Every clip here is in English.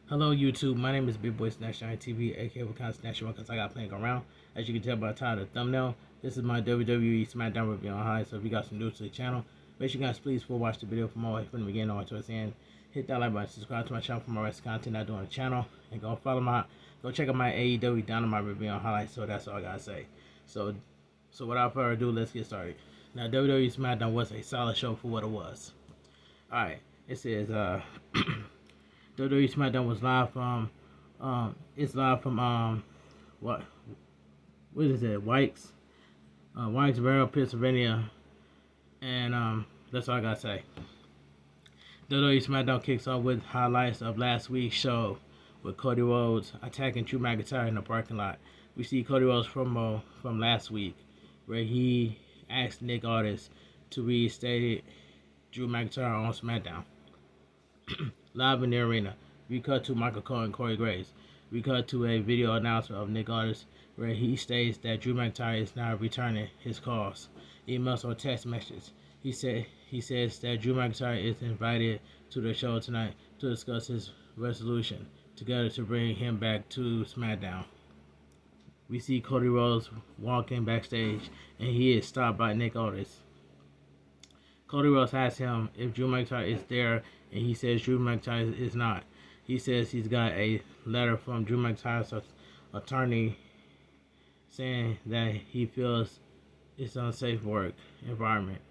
Hello YouTube, my name is Big Boy Snatch on TV, aka what kind of snatch because I got playing around. As you can tell by the title of the thumbnail, this is my WWE Smackdown review on high. So if you got some news to the channel, make sure you guys please full watch the video from all the way from the beginning all the way to the end. Hit that like button, subscribe to my channel for more rest content I do on the channel, and go check out my AEW Dynamite review on highlights. So that's all I gotta say. So without further ado, let's get started. Now WWE Smackdown was a solid show for what it was. Alright, it says WWE Smackdown was live from it's live from what is it, Whitesboro, Pennsylvania, and that's all I gotta say. WWE Smackdown kicks off with highlights of last week's show with Cody Rhodes attacking Drew McIntyre in the parking lot. We see Cody Rhodes promo from last week where he asked Nick Aldis to reinstate Drew McIntyre on SmackDown. Live in the arena, we cut to Michael Cole and Corey Graves. We cut to a video announcement of Nick Aldis where he states that Drew McIntyre is now returning his calls, emails, or text messages. He says that Drew McIntyre is invited to the show tonight to discuss his resolution together to bring him back to SmackDown. We see Cody Rhodes walking backstage and he is stopped by Nick Aldis. Cody Rhodes asks him if Drew McIntyre is there, and he says Drew McIntyre is not. He says he's got a letter from Drew McIntyre's attorney saying that he feels it's an unsafe work environment.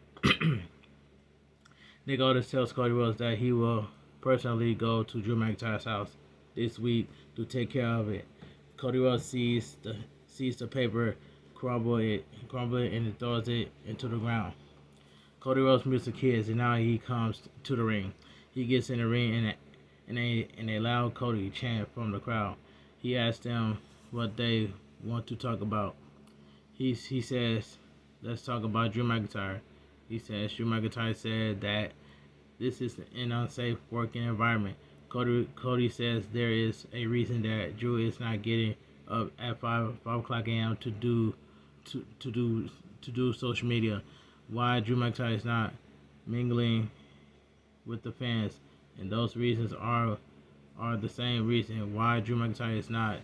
Nick Aldis tells Cody Rhodes that he will personally go to Drew McIntyre's house this week to take care of it. Cody Rhodes sees the paper, crumble it, and throws it into the ground. Cody Rhodes music hits, and now he comes to the ring. He gets in the ring, and a loud Cody chant from the crowd. He asks them what they want to talk about. He says, "Let's talk about Drew McIntyre." He says Drew McIntyre said that this is an unsafe working environment. Cody says there is a reason that Drew is not getting up at 5 o'clock a.m. to do social media. Why Drew McIntyre is not mingling with the fans, and those reasons are the same reason why Drew McIntyre is not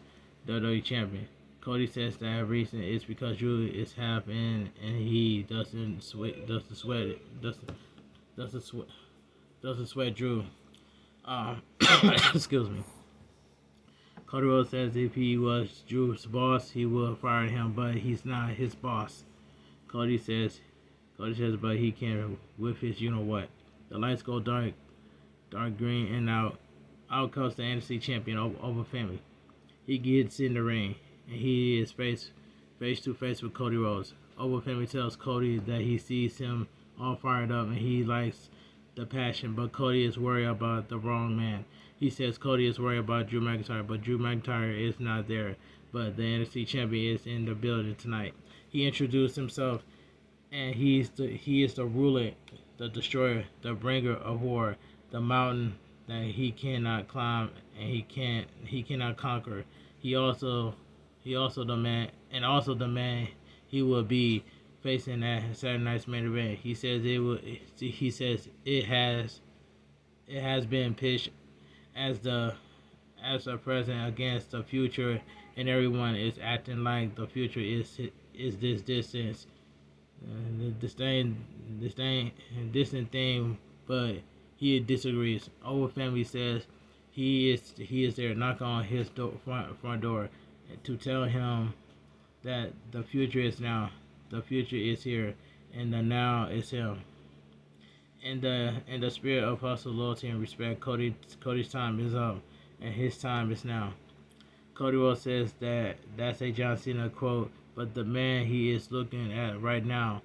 WWE champion. Cody says that reason is because Drew is half in and he doesn't sweat Drew. Excuse me. Cody Rhodes says if he was Drew's boss, he would fire him, but he's not his boss. Cody says, but he can with his you-know-what. The lights go dark green, and out comes the NXT champion over Femi. He gets in the ring, and he is face to face with Cody Rhodes. Over Femi tells Cody that he sees him all fired up, and he likes the passion, but Cody is worried about the wrong man. He says Cody is worried about Drew McIntyre, but Drew McIntyre is not there. But the NXT champion is in the building tonight. He introduced himself, and he is the ruler, the destroyer, the bringer of war, the mountain that he cannot climb and he cannot conquer. He also the man he will be facing that Saturday night's main event. He says it has been pitched as the present against the future, and everyone is acting like the future is this distance. Distant thing, but he disagrees. Over Family says he is there knocking on his front door to tell him that the future is now. The future is here, and the now is him. In the spirit of hustle, loyalty, and respect, Cody's time is up, and his time is now. Cody Rhodes says that that's a John Cena quote, but the man he is looking at right now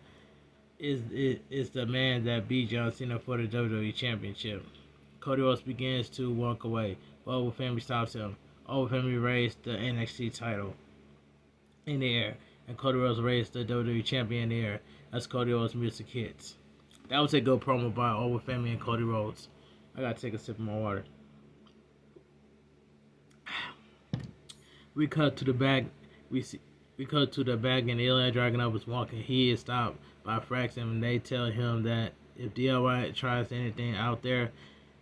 is the man that beat John Cena for the WWE Championship. Cody Rhodes begins to walk away, but Over Family stops him. Over Family raised the NXT title in the air, and Cody Rhodes raised the WWE Champion in the air as Cody Rhodes music hits. That was a good promo by Over Family and Cody Rhodes. I gotta take a sip of my water. We cut to the back. We cut to the back, and Ilya Dragunov is walking. He is stopped by Fraxon, and they tell him that if DIY tries anything out there,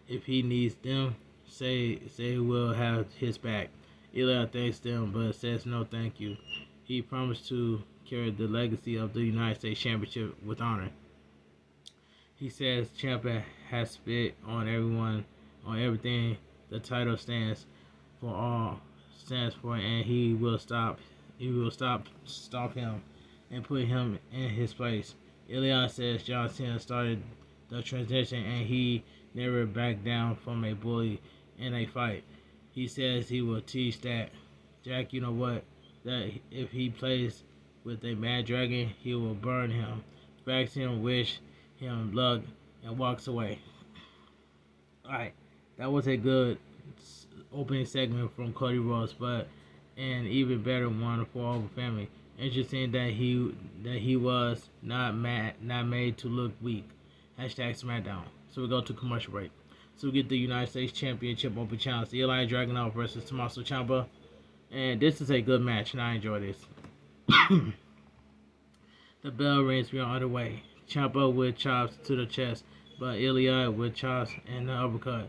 if he needs them, say we'll have his back. Eli thanks them, but says no thank you. He promised to carry the legacy of the United States Championship with honor. He says Ciampa has spit on everyone, on everything the title stands for, and he will stop him and put him in his place. Eli says John Cena started the transition and he never backed down from a bully in a fight. He says he will teach that Jack, you know what, that if he plays with a mad dragon, he will burn him. Backs him, wish him luck, and walks away. Alright, that was a good opening segment from Cody Rhodes, but an even better one for all the family. Interesting that he was not made to look weak. Hashtag Smackdown. So we go to commercial break. So we get the United States Championship Open Challenge. Eli Dragunov versus Tommaso Ciampa. And this is a good match, and I enjoy this. The bell rings, we are underway. Ciampa with chops to the chest, but Eli with chops and the uppercut.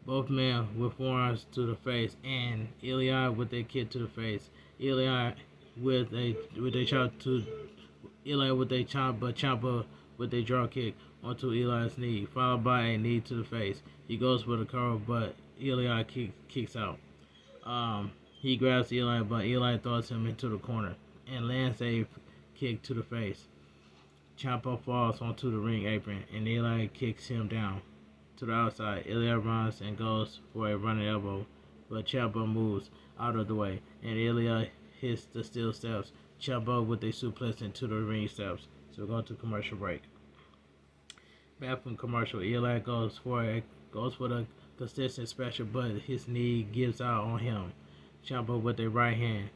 Both men with forearms to the face, and Eli with a kick to the face. Eli with a chop, but Ciampa with a draw kick onto Eli's knee, followed by a knee to the face. He goes for the cover, but Eli kicks out. He grabs Eli, but Eli throws him into the corner and lands a kick to the face. Ciampa falls onto the ring apron, and Eli kicks him down to the outside. Eli runs and goes for a running elbow, but Ciampa moves out of the way, and Eli hits the steel steps. Ciampa with a suplex into the ring steps. So we're going to commercial break. Back from commercial, Eli goes for the consistent special, but his knee gives out on him. Ciampa with a right hand,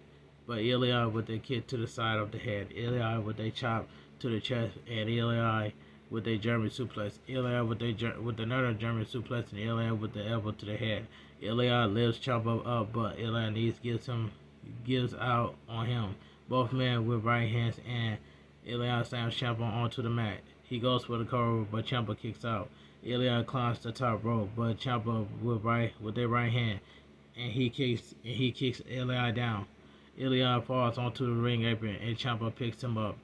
but Eli with a kick to the side of the head. Eli with a chop to the chest, and Eli with a German suplex. Eli with another German suplex, and Eli with the elbow to the head. Eli lifts Ciampa up, but Eli knees gives out on him. Both men with right hands, and Eli slams Ciampa onto the mat. He goes for the cover, but Ciampa kicks out. Eli climbs the top rope, but Ciampa with a right hand, and he kicks Eli down. Eli falls onto the ring apron, and Ciampa picks him up,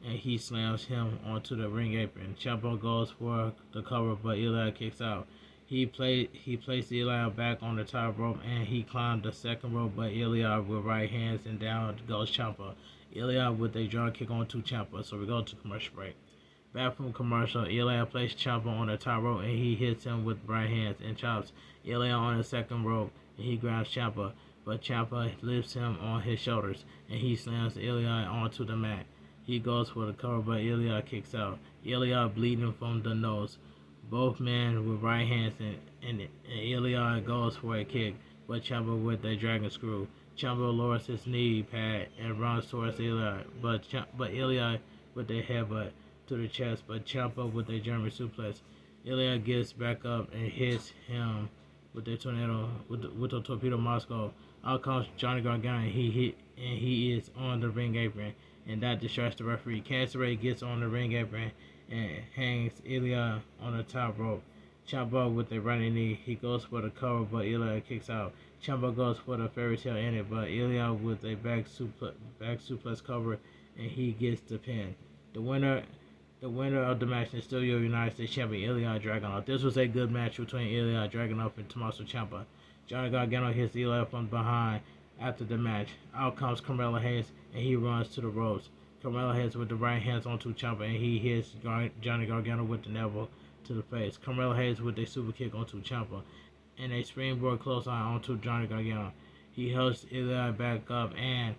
and he slams him onto the ring apron. Ciampa goes for the cover, but Eli kicks out. He placed Eli back on the top rope, and he climbed the second rope, but Eli with right hands, and down goes Ciampa. Eli with a draw kick onto Ciampa. So we go to commercial break. Back from commercial, Eli placed Ciampa on the top rope, and he hits him with right hands and chops. Eli on the second rope, and he grabs Ciampa, but Ciampa lifts him on his shoulders, and he slams Eli onto the mat. He goes for the cover, but Eli kicks out. Eli bleeding from the nose. Both men with right hands, and Eli goes for a kick, but Ciampa with a dragon screw. Ciampa lowers his knee pad and runs towards Eli, but Eli with a headbutt to the chest, but Ciampa with a German suplex. Eli gets back up and hits him with the torpedo Moscow. Out comes Johnny Gargano, and he is on the ring apron, and that distracts the referee. Cassidy gets on the ring apron and hangs Eli on the top rope. Ciampa with a running knee. He goes for the cover, but Eli kicks out. Ciampa goes for the fairy tale in it, but Eli with a back suplex cover, and he gets the pin. The winner of the match is still your United States Champion, Eli Dragunov. This was a good match between Eli Dragunov and Tommaso Ciampa. Johnny Gargano hits Eli from behind after the match. Out comes Carmelo Hayes, and he runs to the ropes. Carmelo Hayes with the right hands onto Ciampa, and he hits Johnny Gargano with the elbow to the face. Carmelo Hayes with a super kick onto Ciampa, and a springboard clothesline onto Johnny Gargano. He helps Eli back up, and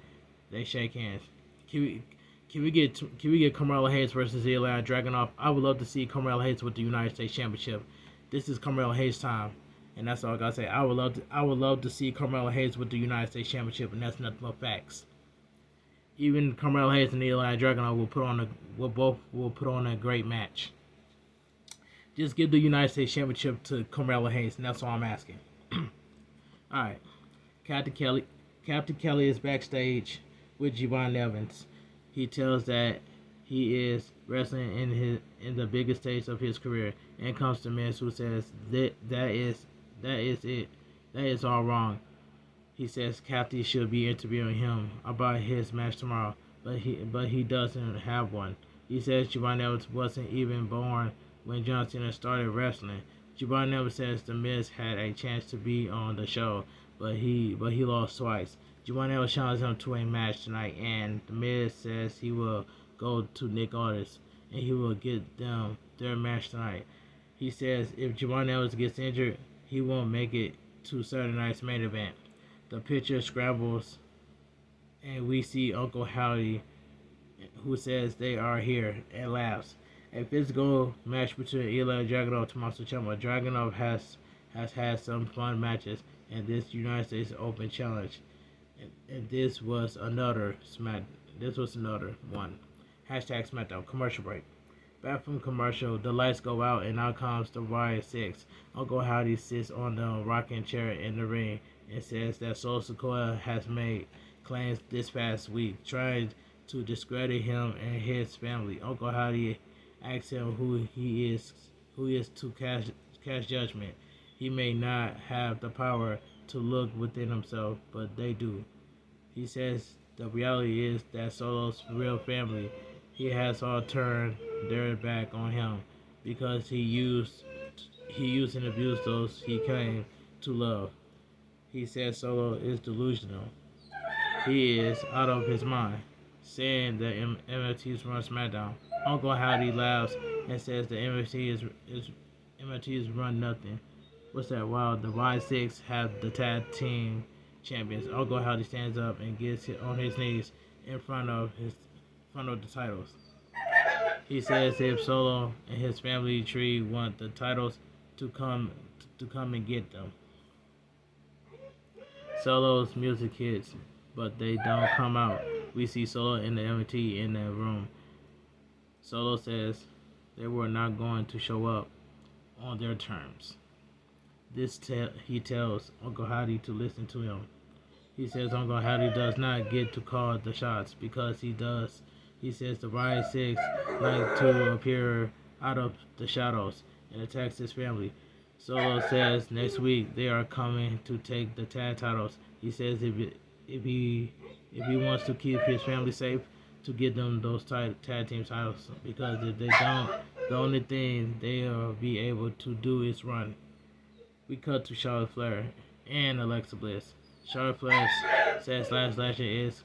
they shake hands. Can we get Carmelo Hayes versus Eli Dragunov? I would love to see Carmelo Hayes with the United States Championship. This is Carmelo Hayes time, and that's all I gotta say. I would love to see Carmelo Hayes with the United States Championship, and that's nothing but facts. Even Carmelo Hayes and Eli Dragunov will put on a great match. Just give the United States Championship to Carmelo Hayes, and that's all I'm asking. All right, Captain Kelly is backstage with Javon Evans. He tells that he is wrestling in the biggest stage of his career, and comes to Miz, who says that that is it. That is all wrong. He says Kathy should be interviewing him about his match tomorrow, but he doesn't have one. He says Giovanni Evans wasn't even born when John Cena started wrestling. Giovanni Evans says The Miz had a chance to be on the show, but he lost twice. Giovanni Evans challenges him to a match tonight, and The Miz says he will go to Nick Aldis and he will get them their match tonight. He says if Giovanni Evans gets injured, he won't make it to Saturday night's main event. The picture scrambles, and we see Uncle Howdy, who says they are here, and laughs. A physical match between Ilya Dragunov and Tommaso Ciampa. Dragunov has had some fun matches in this United States Open Challenge, and this was another one. Hashtag Smackdown. Commercial break. Back from commercial, the lights go out and out comes the Riot Six. Uncle Howdy sits on the rocking chair in the ring and says that Solo Sikoa has made claims this past week, trying to discredit him and his family. Uncle Howdy asks him who he is to cast judgment. He may not have the power to look within himself, but they do. He says the reality is that Solo's real family, he has all turned their back on him because he used and abused those he came to love. He says Solo is delusional. He is out of his mind, saying that MFTs run SmackDown. Uncle Howdy laughs and says the MFTs run nothing. What's that? Wow, the Y6 have the tag team champions. Uncle Howdy stands up and gets on his knees in front of the titles. He says if Solo and his family tree want the titles to come and get them. Solo's music hits, but they don't come out. We see Solo and the MT in that room. Solo says they were not going to show up on their terms. He tells Uncle Howdy to listen to him. He says Uncle Howdy does not get to call the shots because he does. He says the Riot Six like to appear out of the shadows and attacks his family. Solo says next week they are coming to take the tag titles. He says if he wants to keep his family safe, to get them those tag team titles, because if they don't, the only thing they'll be able to do is run. We cut to Charlotte Flair and Alexa Bliss. Charlotte Flair says Last Lasher is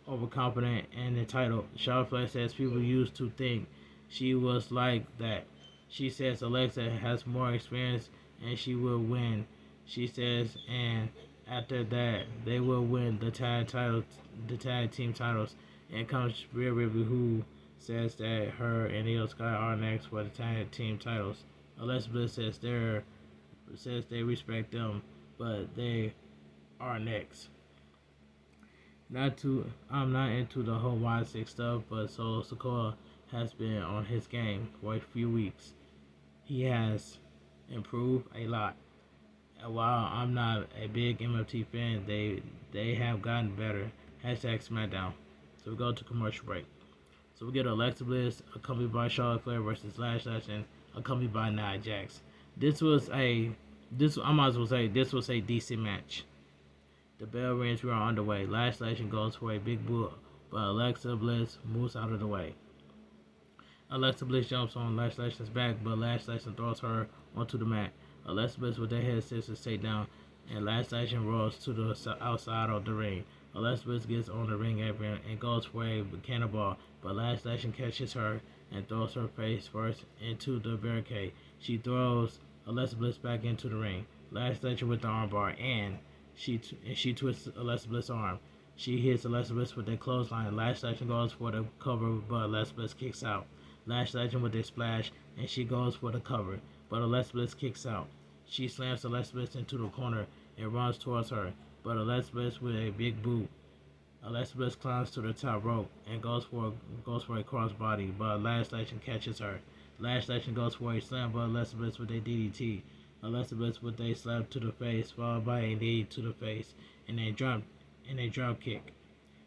overconfident and entitled. Charlotte Flair says people used to think she was like that. She says Alexa has more experience and she will win. She says, and after that, they will win the tag team titles. And comes Rhea Ripley, who says that her and Io Sky are next for the tag team titles. Alexa Bliss says they respect them, but they are next. I'm not into the whole Y6 stuff, but Solo Sikoa has been on his game for a few weeks. He has improved a lot. And while I'm not a big MFT fan, they have gotten better. Hashtag Smackdown. So we go to commercial break. So we get Alexa Bliss accompanied by Charlotte Flair versus Lash and accompanied by Nia Jax. This was a decent match. The bell rings, we are underway. Lash goes for a big boot, but Alexa Bliss moves out of the way. Alexa Bliss jumps on Lash Legion's back, but Lash Legend throws her onto the mat. Alexa Bliss with their head scissors take down, and Lash Legend rolls to the outside of the ring. Alexa Bliss gets on the ring apron and goes for a cannonball, but Lash Legend catches her and throws her face first into the barricade. She throws Alexa Bliss back into the ring. Lash Legend with the armbar, and she twists Alexa Bliss' arm. She hits Alexa Bliss with a clothesline. Lash Legend goes for the cover, but Alexa Bliss kicks out. Lash Legend with a splash, and she goes for the cover, but Alexa Bliss kicks out. She slams Alexa Bliss into the corner and runs towards her, but Alexa Bliss with a big boot. Alexa Bliss climbs to the top rope and goes for a crossbody, but Lash Legend catches her. Lash Legend goes for a slam, but Alexa Bliss with a DDT. Alexa Bliss with a slap to the face, followed by a knee to the face, and a drop kick.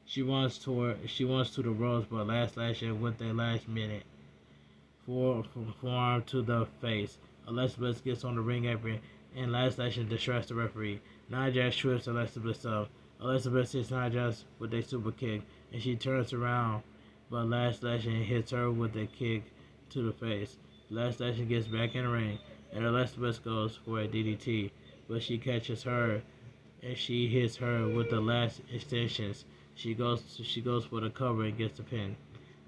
She wants to the ropes, but Lash Legend with a last minute forearm to the face. Alexa Bliss gets on the ring apron and last action distracts the referee. Nia Jax trips Alexa Bliss up. Alexa Bliss hits Nia Jax with a super kick, and she turns around, but last action hits her with a kick to the face. Last action gets back in the ring, and Alexa Bliss goes for a DDT, but she catches her, and she hits her with the last extensions. She goes for the cover and gets the pin.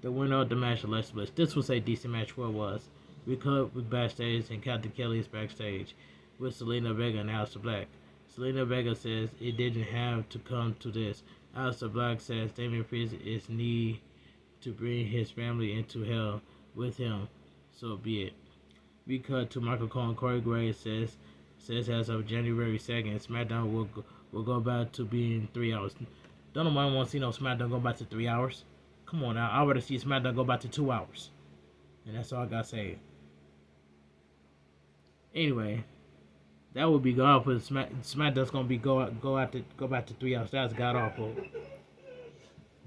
The winner of the match, Alexa Bliss. This was a decent match for it was. We cut with backstage, and Captain Kelly is backstage with Selena Vega and Aleister Black. Selena Vega says it didn't have to come to this. Aleister Black says Damian Priest is need to bring his family into hell with him, so be it. We cut to Michael Cole and Corey Graves says as of January 2nd, SmackDown will go back to being 3 hours. Don't nobody want to see no SmackDown go back to 3 hours. Come on now, I would have seen SmackDown go back to 2 hours. And that's all I gotta say. Anyway, that would be god awful. SmackDown's gonna be go back to 3 hours. That's god awful.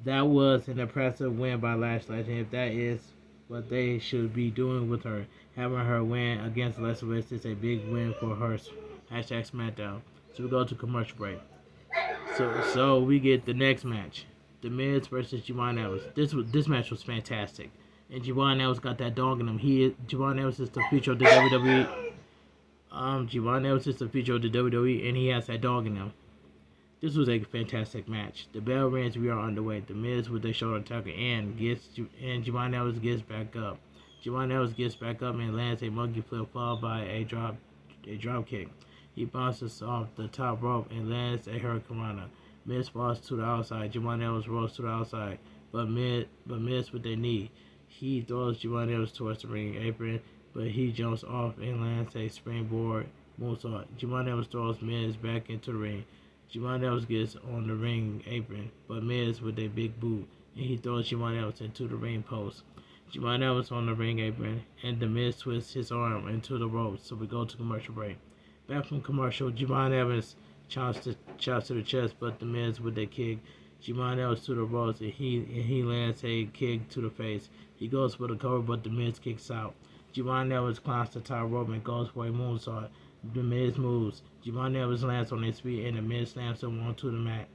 That was an impressive win by Lashley, and if that is what they should be doing with her, having her win against Alexa Bliss is a big win for her. Hashtag SmackDown. So we go to commercial break. So we get the next match. The Miz versus Javon Evans. This match was fantastic. And Javon Evans got that dog in him. Javon Evans is the future of the WWE. Javon Evans is the future of the WWE, and he has that dog in him. This was a fantastic match. The bell rings. We are underway. The Miz with the shoulder tackle and Javon Evans gets back up. Javon Evans gets back up and lands a monkey flip followed by a drop kick. He bounces off the top rope and lands a hurricanrana. Miz falls to the outside. Javon Evans rolls to the outside, but Miz with a knee. He throws Javon Evans towards the ring apron, but he jumps off and lands a springboard moonsault. Javon Evans throws Miz back into the ring. Javon Evans gets on the ring apron, but Miz with a big boot, and he throws Javon Evans into the ring post. Javon Evans on the ring apron, and the Miz twists his arm into the ropes, so we go to commercial break. Back from commercial, Javon Evans chops to the chest, but the Miz with a kick. Javon Evans to the ropes, and he lands a kick to the face. He goes for the cover, but the Miz kicks out. Javon Evans climbs the top rope and goes for a moonsault. The Miz moves. Javon Evans lands on his feet, and the Miz slams him onto the mat.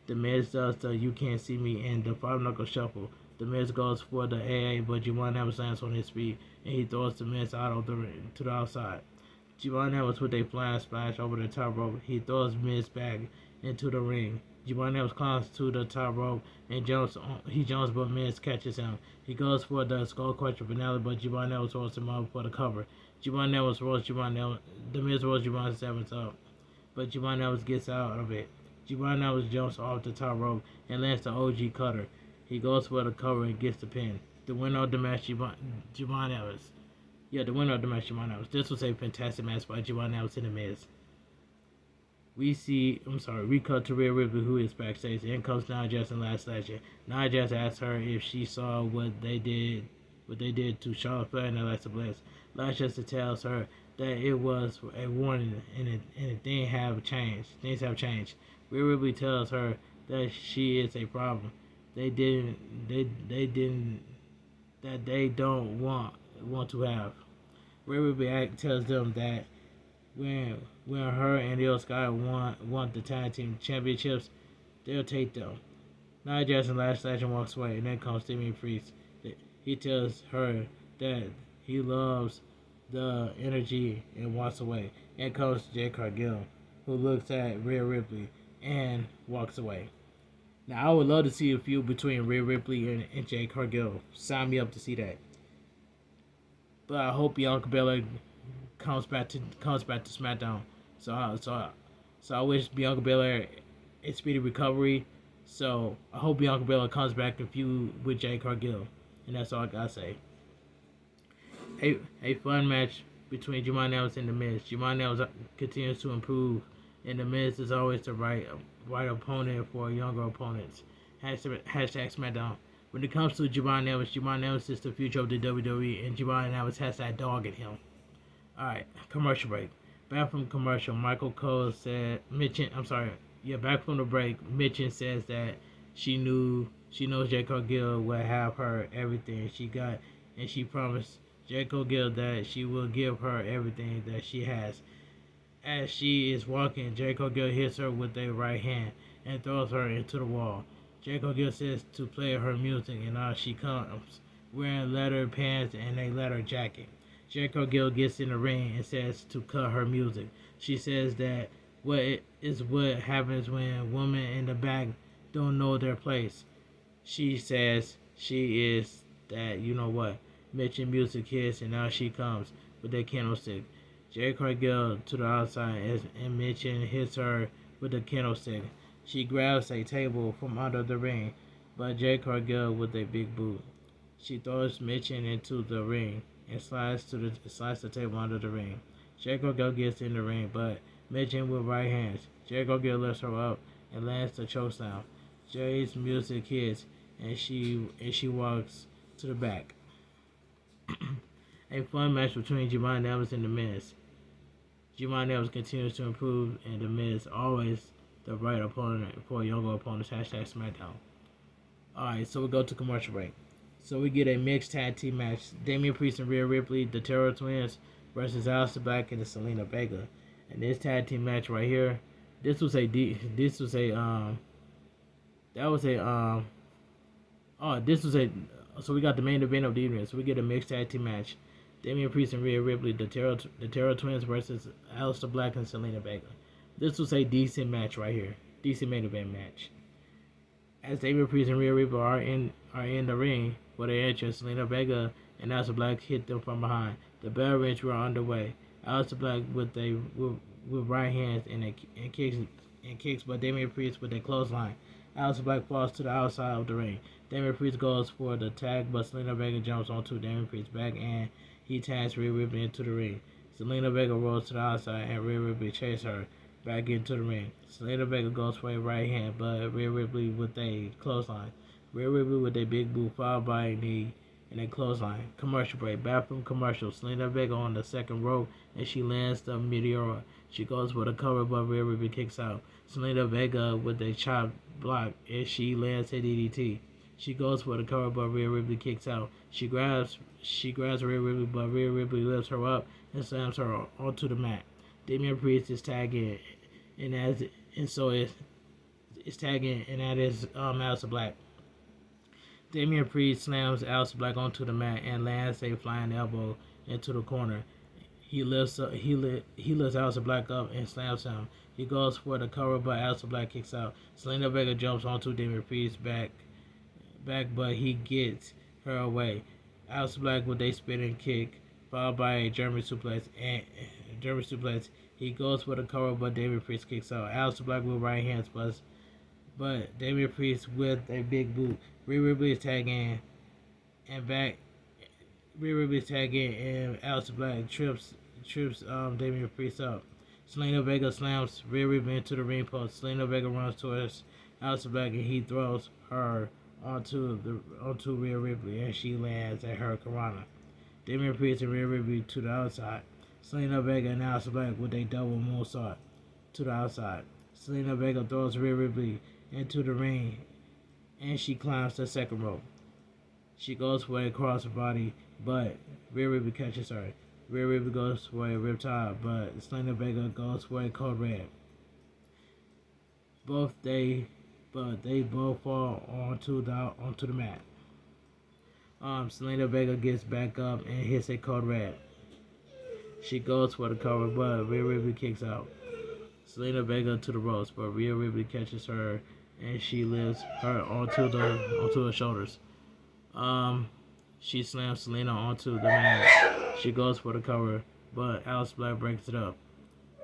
The Miz does the "You Can't See Me" and the 5-knuckle shuffle. The Miz goes for the AA, but Javon Evans lands on his feet, and he throws the Miz out of the ring to the outside. Javon Evans with a flying splash over the top rope. He throws Miz back into the ring. Javon Evans climbs to the top rope and jumps, but Miz catches him. He goes for the skull crusher finale, but Javon Evans rolls him up for the cover. Javon Evans rolls the Miz rolls Javon Evans up, but Javon Evans gets out of it. Javon Evans jumps off the top rope and lands the OG cutter. He goes for the cover and gets the pin. The winner of the match, Javon Evans. Yeah, the winner of the match, Javon Evans. This was a fantastic match by Javon Evans and the Miz. We cut to Rhea Ripley, who is backstage. In comes Nia Jax and last action. Nia Jax asks her if she saw what they did to Charlotte Flair and Alexa Bliss. Lashley tells her that it was a warning and things have changed. Rhea Ripley tells her that she is a problem. They don't want to have. Rhea Ripley tells them that when her and Io Sky want the tag team championships, they'll take them. Nia Jax and Last Action walks away, and then comes Damian Priest. He tells her that he loves the energy and walks away. And comes Jade Cargill, who looks at Rhea Ripley and walks away. Now, I would love to see a feud between Rhea Ripley and Jade Cargill. Sign me up to see that. But I hope Bianca Belair comes back to SmackDown. So I wish Bianca Belair a speedy recovery. So I hope Bianca Belair comes back and feud with Jade Cargill. And that's all I gotta say. A fun match between Javon Evans and The Miz. Javon Evans continues to improve, and The Miz is always the right opponent for younger opponents. Hashtag SmackDown. When it comes to Javon Evans is the future of the WWE, and Javon Evans has that dog in him. Alright, commercial break. Back from commercial, back from the break, Mitchell says that she knows Jade Cargill will have her everything she got, and she promised Jade Cargill that she will give her everything that she has. As she is walking, Jericho Gill hits her with a right hand and throws her into the wall. Jericho Gill says to play her music, and out she comes, wearing leather pants and a leather jacket. Jericho Gill gets in the ring and says to cut her music. She says that what happens when women in the back don't know their place. She says she is that, you know what, mention music hits, and now she comes with a candlestick. Jericho Gill to the outside and Mitchin hits her with a candlestick. She grabs a table from under the ring, but Jericho Gill with a big boot. She throws Mitchin into the ring and slides the table under the ring. Jericho Gill gets in the ring, but Mitchin with right hands. Jericho Gill lifts her up and lands the chokeslam. Jay's music hits, and she walks to the back. A fun match between Jamon Evans and The Miz. Jamon Evans continues to improve, and The Miz always the right opponent for younger opponents. Hashtag Smackdown. Alright, so we go to commercial break. So we get a mixed tag team match. Damian Priest and Rhea Ripley, the Terror Twins, versus Aleister Black and the Selena Vega. And this tag team match right here, so we got the main event of the evening. So we get a mixed tag team match. Damian Priest and Rhea Ripley, the Terror Twins versus Aleister Black and Selena Vega. This was a decent match right here. Decent main event match. As Damian Priest and Rhea Ripley are in the ring for their entrance, Selena Vega and Aleister Black hit them from behind. The bell rings were underway. Aleister Black with right hands and kicks, but Damian Priest with a clothesline. Aleister Black falls to the outside of the ring. Damian Priest goes for the tag, but Selena Vega jumps onto Damian Priest's back and he tags Rhea Ripley into the ring. Selena Vega rolls to the outside and Rhea Ripley chases her back into the ring. Selena Vega goes for a right hand, but Rhea Ripley with a clothesline. Rhea Ripley with a big boot followed by a knee and a clothesline. Commercial break. Bathroom commercial. Selena Vega on the second rope and she lands the Meteora. She goes for the cover, but Rhea Ripley kicks out. Selena Vega with a chop block and she lands a DDT. She goes for the cover, but Rhea Ripley kicks out. She grabs Rhea Ripley, but Rhea Ripley lifts her up and slams her onto the mat. Damian Priest is tagging, and that is Aleister Black. Damian Priest slams Aleister Black onto the mat and lands a flying elbow into the corner. He lifts Aleister Black up and slams him. He goes for the cover, but Aleister Black kicks out. Selena Vega jumps onto Damian Priest's back, but he gets her away. Aleister Black with a spinning kick, followed by a German suplex. He goes for the cover, but Damian Priest kicks out. Aleister Black with right hands, but Damian Priest with a big boot. Rhea Ripley is tagging, and Aleister Black trips Damian Priest up. Selena Vega slams Rhea Ripley into the ring post. Selena Vega runs towards Aleister Black and he throws her onto Rhea Ripley and she lands at her Karana. Damian Priest and Rhea Ripley to the outside. Selena Vega and Aleister Black with a double moonsault to the outside. Selena Vega throws Rhea Ripley into the ring and she climbs the second rope. She goes for a crossbody, but Rhea Ripley catches her. Rhea Ripley goes for a riptide, but Selena Vega goes for a code red. They both fall onto the mat. Selena Vega gets back up and hits a code red. She goes for the cover, but Rhea Ripley kicks out. Selena Vega to the ropes, but Rhea Ripley catches her and she lifts her onto the shoulders. She slams Selena onto the mat. She goes for the cover, but Aleister Black breaks it up.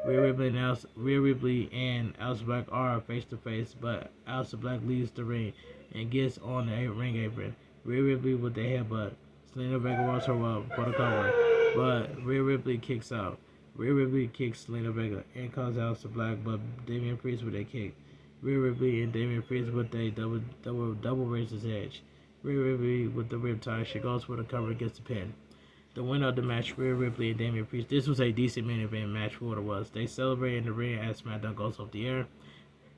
Rhea Ripley and Aleister Black are face to face, but Aleister Black leaves the ring and gets on the ring apron. Rhea Ripley with the headbutt. Selena Vega rolls her up for the cover, but Rhea Ripley kicks out. Rhea Ripley kicks Selena Vega and calls Aleister Black, but Damian Priest with a kick. Rhea Ripley and Damian Priest with a double razor's edge. Rhea Ripley with the riptide. She goes for the cover and gets the pin. The winner of the match, Rhea Ripley and Damian Priest. This was a decent main event match for what it was. They celebrate in the ring as SmackDown goes off the air.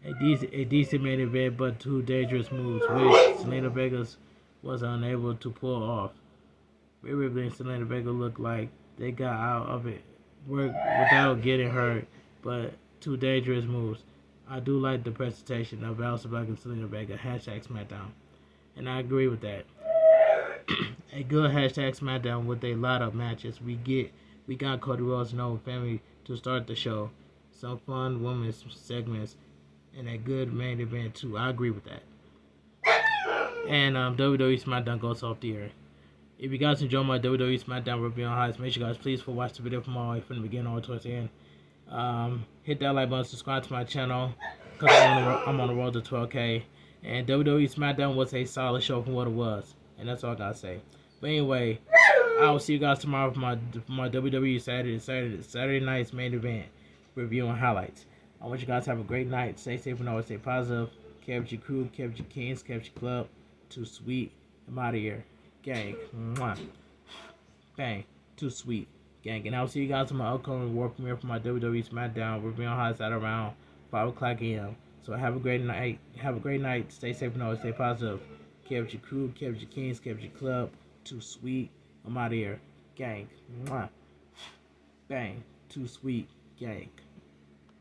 A decent main event, but two dangerous moves, which Selena Vega was unable to pull off. Rhea Ripley and Selena Vega looked like they got out of it without getting hurt, but two dangerous moves. I do like the presentation of Aleister Black and Zelina Vega, hashtag SmackDown. And I agree with that. A good hashtag SmackDown with a lot of matches. We got Cody Rhodes and Femi to start the show. Some fun women's segments and a good main event too. I agree with that. And WWE Smackdown goes off the air. If you guys enjoy my WWE Smackdown review on highlights, make sure you guys please watch the video from all the way from the beginning all the way towards the end. Hit that like button, subscribe to my channel, because I'm on the road to 12K. And WWE Smackdown was a solid show from what it was. And that's all I gotta say. But anyway, I will see you guys tomorrow for my WWE Saturday night's main event review and highlights. I want you guys to have a great night. Stay safe and always stay positive. Kept your crew, kept your kings, kept your club. Too sweet. I'm out of here. Gang. Mwah. Bang. Too sweet. Gang. And I'll see you guys on my upcoming world premiere for my WWE Smackdown review and highlights at around 5 o'clock a.m. So have a great night. Have a great night. Stay safe and always stay positive. Kept your crew, kept your kings, kept your club. Too sweet. I'm out of here. Gang. Mwah. Bang. Too sweet. Gang.